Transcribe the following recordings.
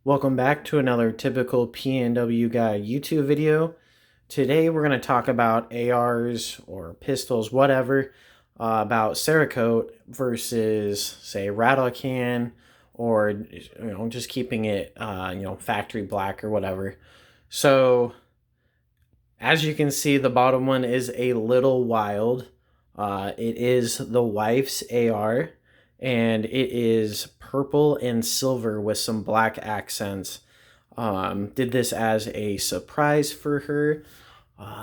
Welcome back to another typical PNW guy YouTube video. Today we're going to talk about ARs or pistols, whatever, about Cerakote versus, say, rattle can, or just keeping it, factory black or whatever. So, as you can see, the bottom one is a little wild. It is the wife's AR, and it is purple and silver with some black accents. Did this as a surprise for her.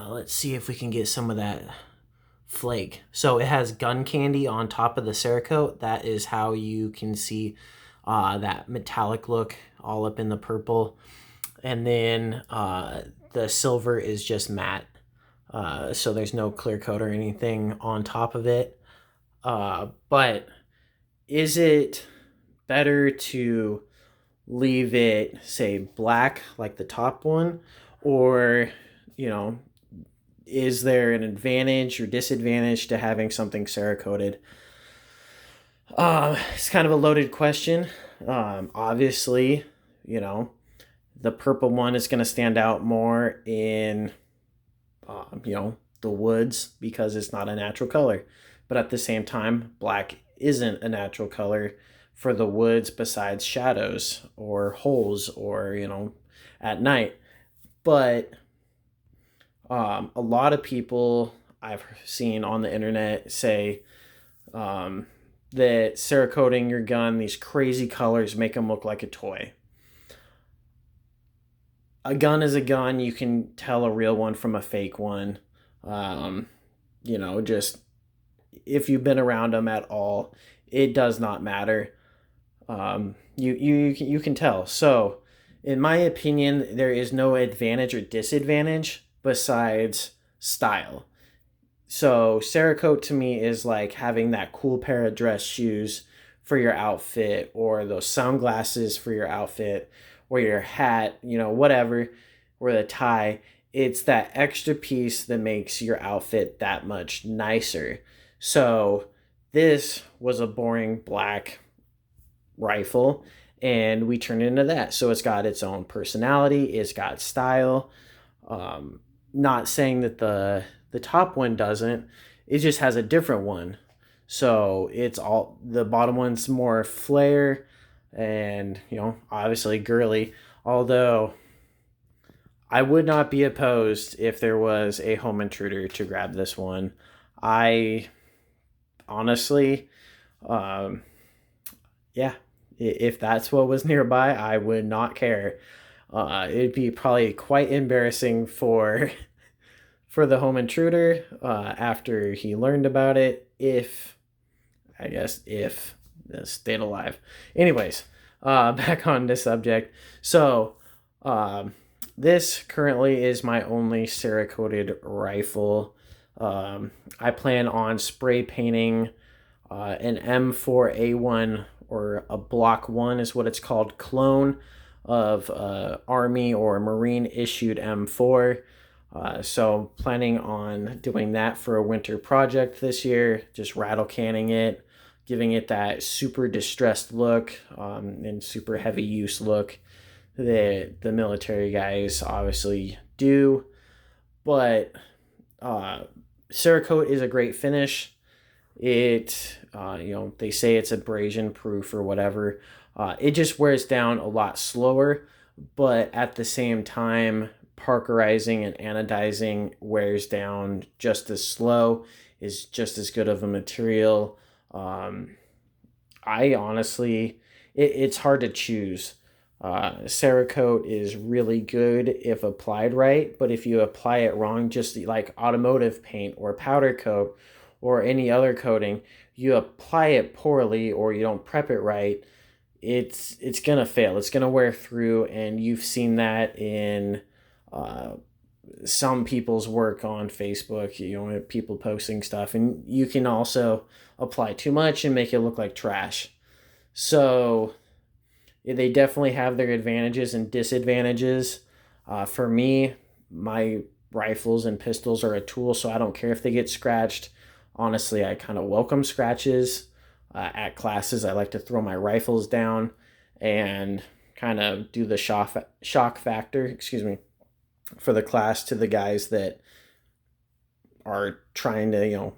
Let's see if we can get some of that flake. So it has gun candy on top of the Cerakote. That is how you can see that metallic look all up in the purple. And then the silver is just matte. So there's no clear coat or anything on top of it. But is it better to leave it, say, black like the top one, or is there an advantage or disadvantage to having something Cerakoted? It's kind of a loaded question. Obviously, the purple one is going to stand out more in the woods because it's not a natural color. But at the same time, black isn't a natural color for the woods besides shadows or holes or, at night. But a lot of people I've seen on the internet say that Cerakoting your gun, these crazy colors make them look like a toy. A gun is a gun. You can tell a real one from a fake one. Just if you've been around them at all, it does not matter. You can tell. So, in my opinion, there is no advantage or disadvantage besides style. So, Cerakote to me is like having that cool pair of dress shoes for your outfit, or those sunglasses for your outfit, or your hat, whatever, or the tie. It's that extra piece that makes your outfit that much nicer. So this was a boring black rifle, and we turned it into that. So it's got its own personality. It's got style. Not saying that the top one doesn't. It just has a different one. So it's all, the bottom one's more flare and, obviously girly. Although I would not be opposed if there was a home intruder to grab this one. I honestly, if that's what was nearby, I would not care. It'd be probably quite embarrassing for the home intruder after he learned about it, if stayed alive. Anyways, back on the subject. So, this currently is my only Cerakoted rifle. I plan on spray painting an M4A1, or a Block 1 is what it's called, clone of Army or Marine issued M4. So planning on doing that for a winter project this year, just rattle canning it, giving it that super distressed look and super heavy use look that the military guys obviously do. But Cerakote is a great finish. It, they say it's abrasion proof or whatever. It just wears down a lot slower, but at the same time, parkerizing and anodizing wears down just as slow, is just as good of a material. I honestly, it's hard to choose. Cerakote is really good if applied right, but if you apply it wrong, just like automotive paint or powder coat or any other coating, you apply it poorly or you don't prep it right, it's gonna fail. It's gonna wear through, and you've seen that in some people's work on Facebook. People posting stuff, and you can also apply too much and make it look like trash. So they definitely have their advantages and disadvantages. For me, my rifles and pistols are a tool, so I don't care if they get scratched. Honestly, I kind of welcome scratches. At classes, I like to throw my rifles down and kind of do the shock factor, for the class to the guys that are trying to,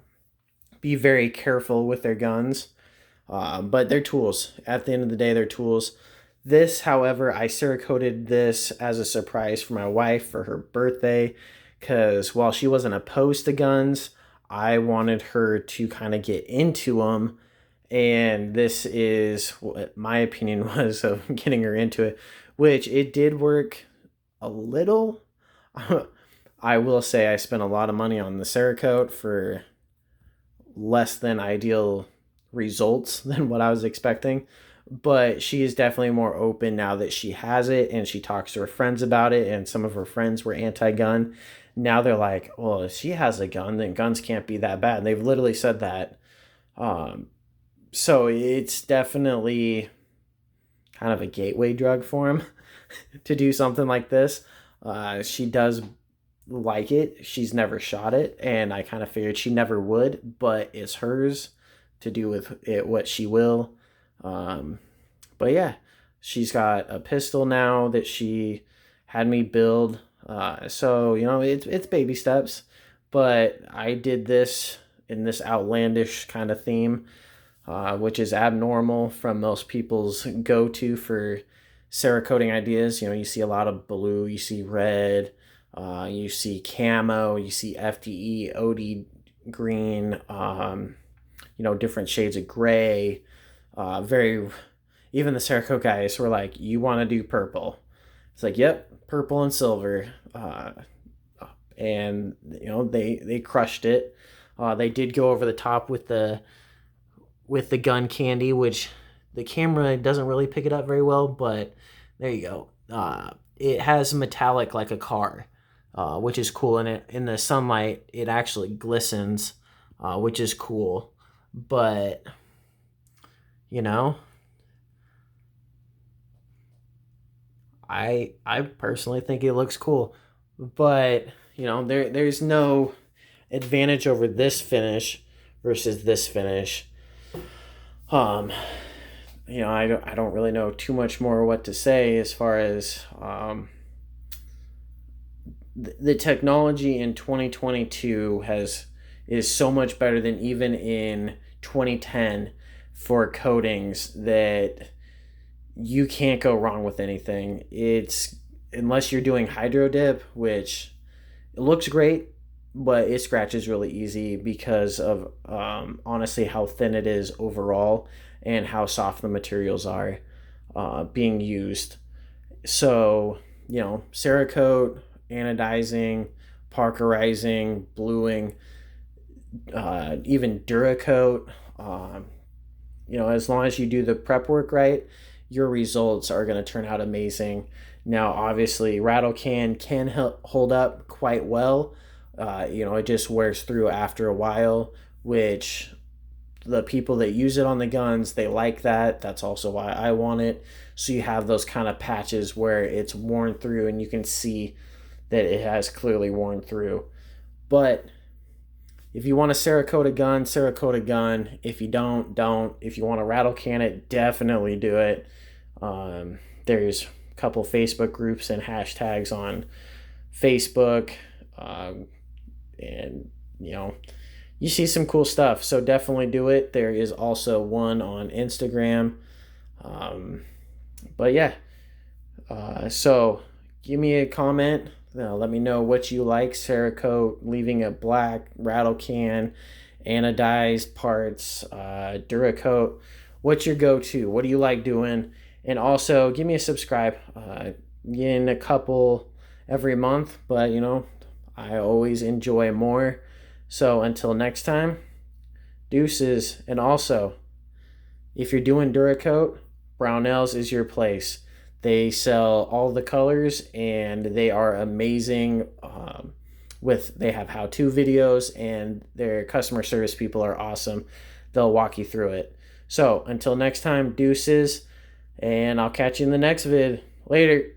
be very careful with their guns. But they're tools. At the end of the day, they're tools. This, however, I Cerakoted this as a surprise for my wife for her birthday, because while she wasn't opposed to guns, I wanted her to kind of get into them. And this is what my opinion was of getting her into it, which it did work a little. I will say I spent a lot of money on the Cerakote for less than ideal results than what I was expecting. But she is definitely more open now that she has it, and she talks to her friends about it, and some of her friends were anti-gun. Now they're like, well, if she has a gun, then guns can't be that bad. And they've literally said that. So it's definitely kind of a gateway drug for him to do something like this. She does like it. She's never shot it, and I kind of figured she never would, but it's hers to do with it what she will. But yeah, she's got a pistol now that she had me build. So, it's baby steps, but I did this in this outlandish kind of theme, which is abnormal from most people's go-to for Cerakoting ideas. You see a lot of blue, you see red, you see camo, you see FDE, OD green, different shades of gray. Even the Cerakote guys were like, you want to do purple? It's like, yep, purple and silver. And they crushed it. They did go over the top with the gun candy, which the camera doesn't really pick it up very well, but there you go. It has metallic like a car, which is cool. And in the sunlight, it actually glistens, which is cool. But, I personally think it looks cool. But, there's no advantage over this finish versus this finish. I don't really know too much more what to say as far as the technology in 2022 is so much better than even in 2010 for coatings that you can't go wrong with anything. It's unless you're doing hydro dip, which it looks great, but it scratches really easy because of honestly how thin it is overall and how soft the materials are being used. So, Cerakote, anodizing, parkerizing, bluing, even Duracoat, as long as you do the prep work right, your results are going to turn out amazing. Now, obviously, rattle can hold up quite well. It just wears through after a while, which the people that use it on the guns, they like that. That's also why I want it. So you have those kind of patches where it's worn through and you can see that it has clearly worn through. But if you want to Cerakote a gun. If you don't. If you want to rattle can it, definitely do it. There's a couple Facebook groups and hashtags on Facebook, and you see some cool stuff. So definitely do it. There is also one on Instagram. But yeah, so give me a comment. Let me know what you like. Cerakote, leaving it black, rattle can, anodized parts, Duracoat. What's your go-to? What do you like doing? And also, give me a subscribe. Getting a couple every month, but I always enjoy more. So until next time, deuces. And also, if you're doing Duracoat, Brownells is your place. They sell all the colors and they are amazing. They have how-to videos and their customer service people are awesome. They'll walk you through it. So until next time, deuces, and I'll catch you in the next vid. Later.